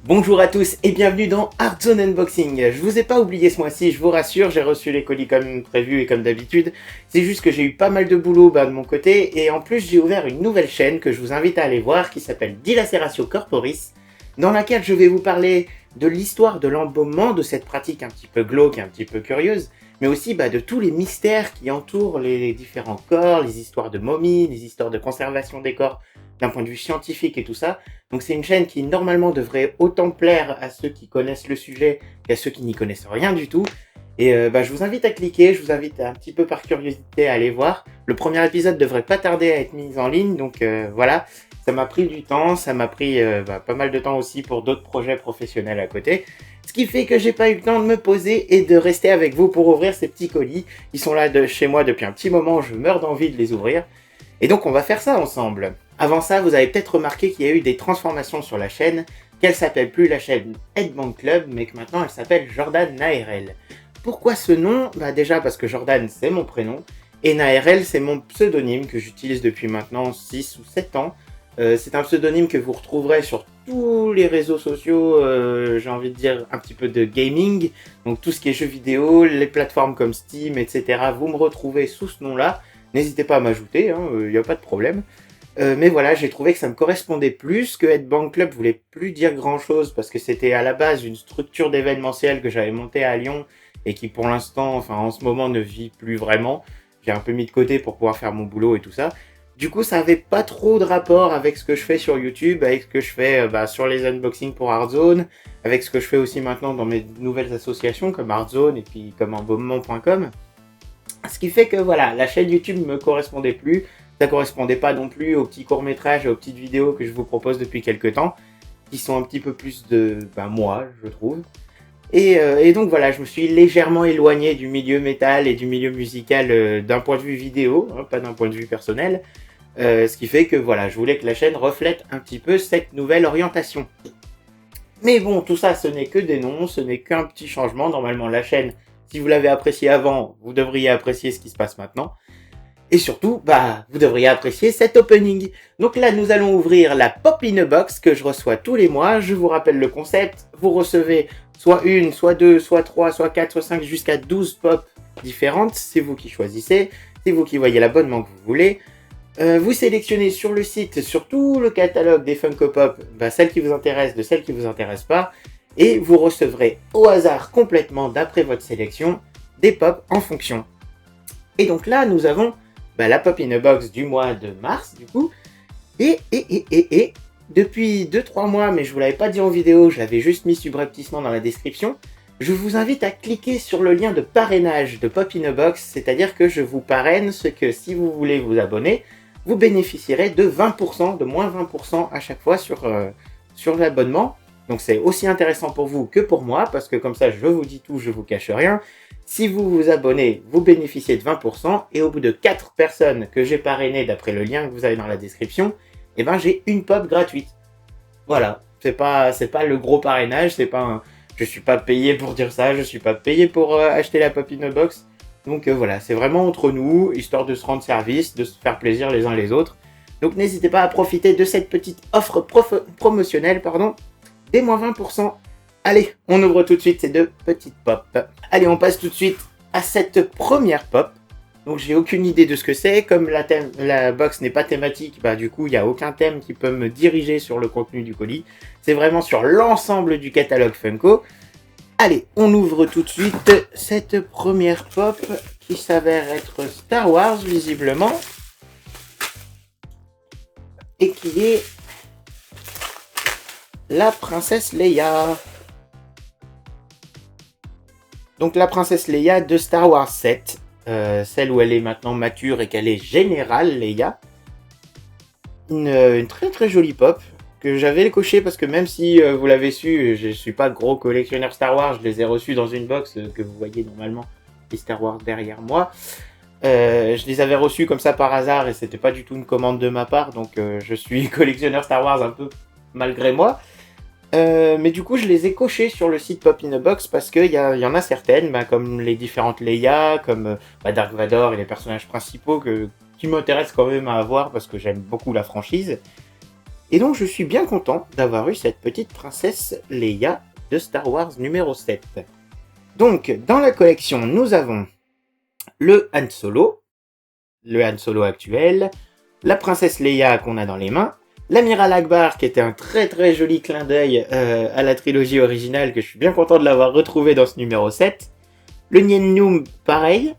Bonjour à tous et bienvenue dans Hearthzone Unboxing. Je vous ai pas oublié ce mois-ci, je vous rassure, j'ai reçu les colis comme prévu et comme d'habitude. C'est juste que j'ai eu pas mal de boulot de mon côté et en plus j'ai ouvert une nouvelle chaîne que je vous invite à aller voir qui s'appelle Dilaceratio Corporis, dans laquelle je vais vous parler de l'histoire de l'embaumement, de cette pratique un petit peu glauque et un petit peu curieuse, mais aussi de tous les mystères qui entourent les différents corps, les histoires de momies, les histoires de conservation des corps d'un point de vue scientifique et tout ça. Donc c'est une chaîne qui normalement devrait autant plaire à ceux qui connaissent le sujet qu'à ceux qui n'y connaissent rien du tout. Et je vous invite à cliquer, je vous invite un petit peu par curiosité à aller voir. Le premier épisode devrait pas tarder à être mis en ligne, donc voilà. Ça m'a pris du temps, ça m'a pris pas mal de temps aussi pour d'autres projets professionnels à côté. Ce qui fait que j'ai pas eu le temps de me poser et de rester avec vous pour ouvrir ces petits colis. Ils sont là chez moi depuis un petit moment, je meurs d'envie de les ouvrir. Et donc on va faire ça ensemble. Avant ça, vous avez peut-être remarqué qu'il y a eu des transformations sur la chaîne, qu'elle s'appelle plus la chaîne Headbang Club, mais que maintenant elle s'appelle Jordan ARL. Pourquoi ce nom ? Déjà parce que Jordan c'est mon prénom, et ARL c'est mon pseudonyme que j'utilise depuis maintenant 6 ou 7 ans. C'est un pseudonyme que vous retrouverez sur tous les réseaux sociaux, j'ai envie de dire un petit peu de gaming, donc tout ce qui est jeux vidéo, les plateformes comme Steam, etc. Vous me retrouvez sous ce nom-là. N'hésitez pas à m'ajouter, il n'y a pas de problème. Mais voilà, j'ai trouvé que ça me correspondait plus, que Headbang Club voulait plus dire grand chose parce que c'était à la base une structure d'événementiel que j'avais montée à Lyon et qui pour l'instant, en ce moment ne vit plus vraiment. J'ai un peu mis de côté pour pouvoir faire mon boulot et tout ça. Du coup, ça avait pas trop de rapport avec ce que je fais sur YouTube, avec ce que je fais sur les unboxings pour Hearthzone, avec ce que je fais aussi maintenant dans mes nouvelles associations comme Hearthzone et puis comme embaumement.com. Ce qui fait que voilà, la chaîne YouTube me correspondait plus. Ça correspondait pas non plus aux petits courts-métrages et aux petites vidéos que je vous propose depuis quelques temps, qui sont un petit peu plus de moi, je trouve. Et donc voilà, je me suis légèrement éloigné du milieu métal et du milieu musical d'un point de vue vidéo, pas d'un point de vue personnel. Ce qui fait que voilà, je voulais que la chaîne reflète un petit peu cette nouvelle orientation. Mais bon, tout ça, ce n'est que des noms, ce n'est qu'un petit changement. Normalement, la chaîne, si vous l'avez appréciée avant, vous devriez apprécier ce qui se passe maintenant. Et surtout, vous devriez apprécier cet opening. Donc là, nous allons ouvrir la Pop in a Box que je reçois tous les mois. Je vous rappelle le concept. Vous recevez soit une, soit deux, soit trois, soit quatre, soit cinq, jusqu'à 12 pop différentes. C'est vous qui choisissez. C'est vous qui voyez l'abonnement que vous voulez. Vous sélectionnez sur le site, sur tout le catalogue des Funko Pop, celles qui vous intéressent de celles qui vous intéressent pas. Et vous recevrez au hasard complètement, d'après votre sélection, des pop en fonction. Et donc là, nous avons la Pop in a Box du mois de mars, du coup. Et depuis 2-3 mois, mais je vous l'avais pas dit en vidéo, je l'avais juste mis subrepticement dans la description, je vous invite à cliquer sur le lien de parrainage de Pop in a Box, c'est-à-dire que je vous parraine, ce que si vous voulez vous abonner, vous bénéficierez de 20%, de moins 20% à chaque fois sur l'abonnement. Donc c'est aussi intéressant pour vous que pour moi, parce que comme ça je vous dis tout, je vous cache rien. Si vous vous abonnez, vous bénéficiez de 20%, et au bout de 4 personnes que j'ai parrainées d'après le lien que vous avez dans la description, j'ai une pop gratuite. Voilà, c'est pas le gros parrainage, je suis pas payé pour dire ça, je suis pas payé pour acheter la Pop in a Box. Donc voilà, c'est vraiment entre nous, histoire de se rendre service, de se faire plaisir les uns les autres. Donc n'hésitez pas à profiter de cette petite offre promotionnelle, des moins 20%. Allez, on ouvre tout de suite ces deux petites pop. Allez, on passe tout de suite à cette première pop. Donc j'ai aucune idée de ce que c'est. Comme la box n'est pas thématique, du coup il n'y a aucun thème qui peut me diriger sur le contenu du colis. C'est vraiment sur l'ensemble du catalogue Funko. Allez, on ouvre tout de suite cette première pop qui s'avère être Star Wars visiblement. Et qui est la princesse Leia. Donc la princesse Leia de Star Wars 7, celle où elle est maintenant mature et qu'elle est générale Leia. Une très très jolie pop que j'avais coché parce que même si vous l'avez su, je suis pas gros collectionneur Star Wars, je les ai reçus dans une box que vous voyez normalement les Star Wars derrière moi. Je les avais reçus comme ça par hasard et c'était pas du tout une commande de ma part, donc je suis collectionneur Star Wars un peu malgré moi. Mais du coup, je les ai cochés sur le site Pop in a Box parce qu'il y en a certaines, comme les différentes Leia, comme Dark Vador et les personnages principaux qui m'intéressent quand même à avoir parce que j'aime beaucoup la franchise. Et donc je suis bien content d'avoir eu cette petite princesse Leia de Star Wars numéro 7. Donc dans la collection, nous avons le Han Solo actuel, la princesse Leia qu'on a dans les mains, l'amiral Akbar qui était un très très joli clin d'œil à la trilogie originale, que je suis bien content de l'avoir retrouvé dans ce numéro 7, le Nien Nunb pareil,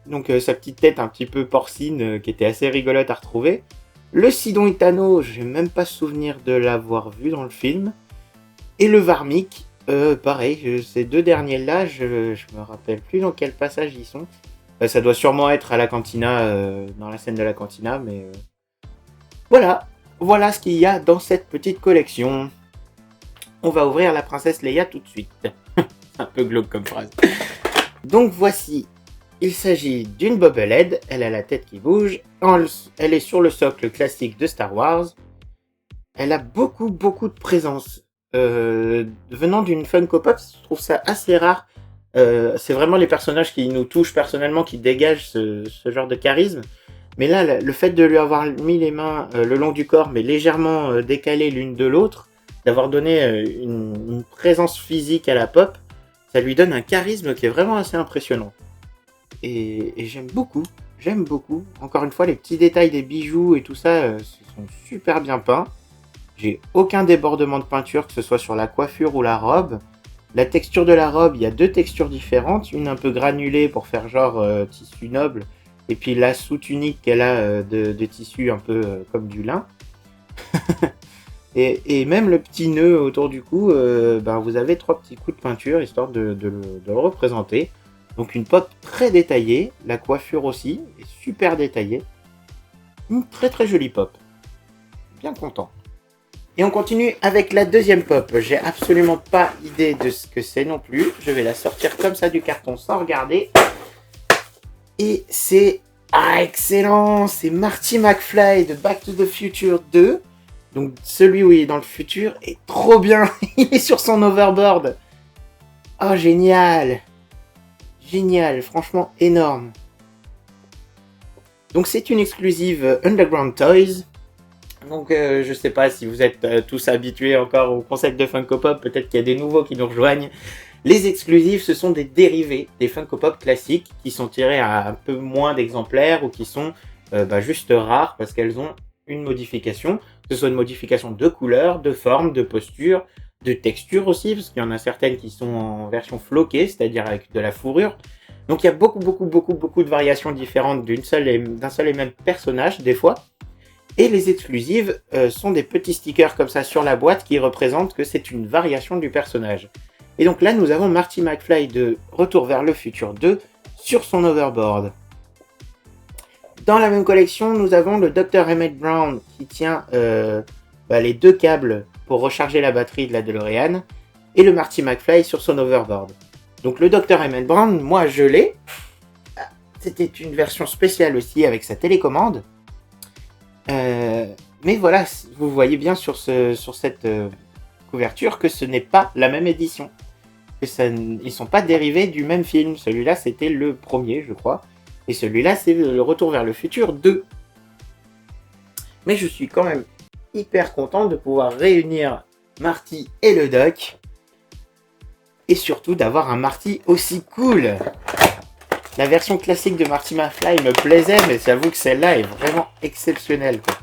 donc sa petite tête un petit peu porcine qui était assez rigolote à retrouver, le Sidon Itano, j'ai même pas souvenir de l'avoir vu dans le film, et le Varmik, pareil, ces deux derniers là, je me rappelle plus dans quel passage ils sont. Ça doit sûrement être à la cantina, dans la scène de la cantina, mais voilà ce qu'il y a dans cette petite collection. On va ouvrir la princesse Leia tout de suite. Un peu glauque comme phrase. Donc voici, il s'agit d'une bobblehead, elle a la tête qui bouge, elle est sur le socle classique de Star Wars. Elle a beaucoup de présence. Venant d'une Funko Pop, je trouve ça assez rare. C'est vraiment les personnages qui nous touchent personnellement, qui dégagent ce genre de charisme. Mais là, le fait de lui avoir mis les mains le long du corps, mais légèrement décalées l'une de l'autre, d'avoir donné une présence physique à la pop, ça lui donne un charisme qui est vraiment assez impressionnant. Et j'aime beaucoup. Encore une fois, les petits détails des bijoux et tout ça sont super bien peints. J'ai aucun débordement de peinture, que ce soit sur la coiffure ou la robe. La texture de la robe, il y a deux textures différentes, une un peu granulée pour faire genre tissu noble, et puis la sous-tunique qu'elle a de tissu un peu comme du lin. et même le petit nœud autour du cou, vous avez 3 petits coups de peinture histoire de le représenter. Donc une pop très détaillée, la coiffure aussi est super détaillée. Une très très jolie pop. Bien content. Et on continue avec la deuxième pop. J'ai absolument pas idée de ce que c'est non plus. Je vais la sortir comme ça du carton sans regarder. Et c'est... Ah, excellent! C'est Marty McFly de Back to the Future 2. Donc celui où il est dans le futur est trop bien. Il est sur son overboard. Oh, génial! Génial, franchement énorme. Donc c'est une exclusive Underground Toys. Donc je sais pas si vous êtes tous habitués encore au concept de Funko Pop, peut-être qu'il y a des nouveaux qui nous rejoignent. Les exclusifs, ce sont des dérivés des Funko Pop classiques qui sont tirés à un peu moins d'exemplaires ou qui sont juste rares parce qu'elles ont une modification, que ce soit une modification de couleur, de forme, de posture, de texture aussi, parce qu'il y en a certaines qui sont en version floquée, c'est-à-dire avec de la fourrure. Donc il y a beaucoup de variations différentes d'un seul et même personnage des fois. Et les exclusives sont des petits stickers comme ça sur la boîte qui représentent que c'est une variation du personnage. Et donc là, nous avons Marty McFly de Retour vers le futur 2 sur son overboard. Dans la même collection, nous avons le Dr. Emmett Brown qui tient les 2 câbles pour recharger la batterie de la DeLorean et le Marty McFly sur son overboard. Donc le Dr. Emmett Brown, moi je l'ai. C'était une version spéciale aussi avec sa télécommande. Mais voilà, vous voyez bien sur cette couverture que ce n'est pas la même édition. Ils sont pas dérivés du même film. Celui-là, c'était le premier, je crois. Et celui-là, c'est le Retour vers le futur 2. Mais je suis quand même hyper content de pouvoir réunir Marty et le Doc. Et surtout d'avoir un Marty aussi cool. La version classique de Marty McFly me plaisait, mais j'avoue que celle-là est vraiment exceptionnelle, quoi.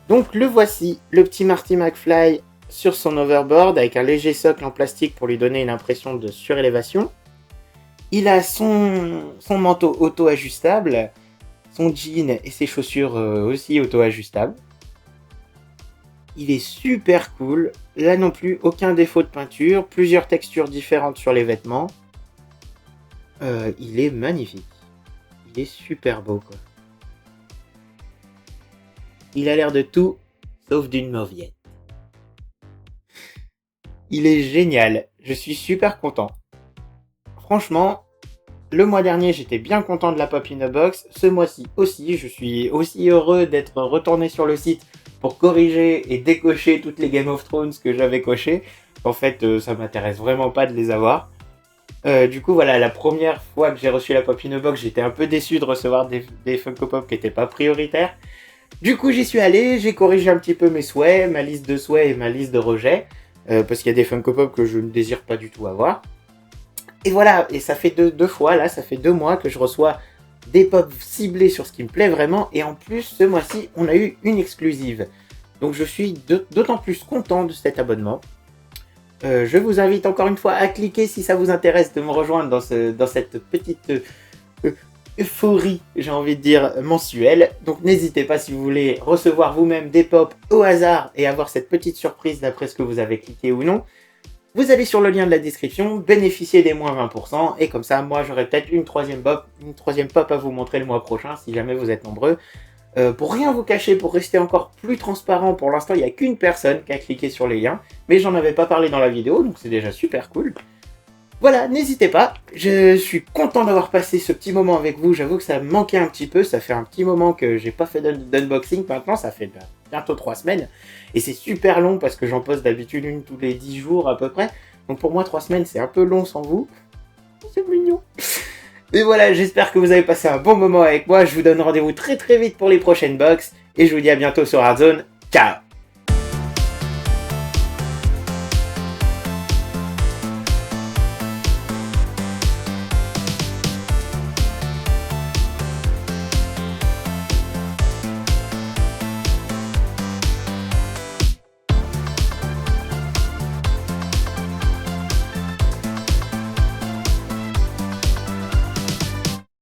Donc le voici, le petit Marty McFly sur son overboard avec un léger socle en plastique pour lui donner une impression de surélévation. Il a son manteau auto-ajustable, son jean et ses chaussures aussi auto-ajustables. Il est super cool. Là non plus, aucun défaut de peinture. Plusieurs textures différentes sur les vêtements. Il est magnifique. Il est super beau, quoi. Il a l'air de tout, sauf d'une mauviette. Il est génial. Je suis super content. Franchement, le mois dernier, j'étais bien content de la Pop in a Box. Ce mois-ci aussi, je suis aussi heureux d'être retourné sur le site pour corriger et décocher toutes les Game of Thrones que j'avais cochées. En fait, ça m'intéresse vraiment pas de les avoir. Du coup, voilà, la première fois que j'ai reçu la Pop in a Box, j'étais un peu déçu de recevoir des Funko Pop qui n'étaient pas prioritaires. Du coup, j'y suis allé, j'ai corrigé un petit peu mes souhaits, ma liste de souhaits et ma liste de rejets, parce qu'il y a des Funko Pop que je ne désire pas du tout avoir. Et voilà, et ça fait deux fois, là, ça fait 2 mois que je reçois des pop ciblés sur ce qui me plaît vraiment, et en plus, ce mois-ci, on a eu une exclusive. Donc je suis d'autant plus content de cet abonnement. Je vous invite encore une fois à cliquer si ça vous intéresse de me rejoindre dans cette petite euphorie, j'ai envie de dire, mensuelle. Donc n'hésitez pas si vous voulez recevoir vous-même des pop au hasard et avoir cette petite surprise d'après ce que vous avez cliqué ou non. Vous allez sur le lien de la description, bénéficiez des moins 20%, et comme ça, moi j'aurai peut-être une troisième pop à vous montrer le mois prochain, si jamais vous êtes nombreux. Pour rien vous cacher, pour rester encore plus transparent, pour l'instant il n'y a qu'une personne qui a cliqué sur les liens, mais j'en avais pas parlé dans la vidéo, donc c'est déjà super cool. Voilà, n'hésitez pas, je suis content d'avoir passé ce petit moment avec vous, j'avoue que ça me manquait un petit peu, ça fait un petit moment que j'ai pas fait d'unboxing, maintenant ça fait bientôt 3 semaines, et c'est super long parce que j'en poste d'habitude une tous les 10 jours à peu près, donc pour moi 3 semaines c'est un peu long sans vous, c'est mignon. Mais voilà, j'espère que vous avez passé un bon moment avec moi. Je vous donne rendez-vous très vite pour les prochaines box. Et je vous dis à bientôt sur Hardzone. Ciao!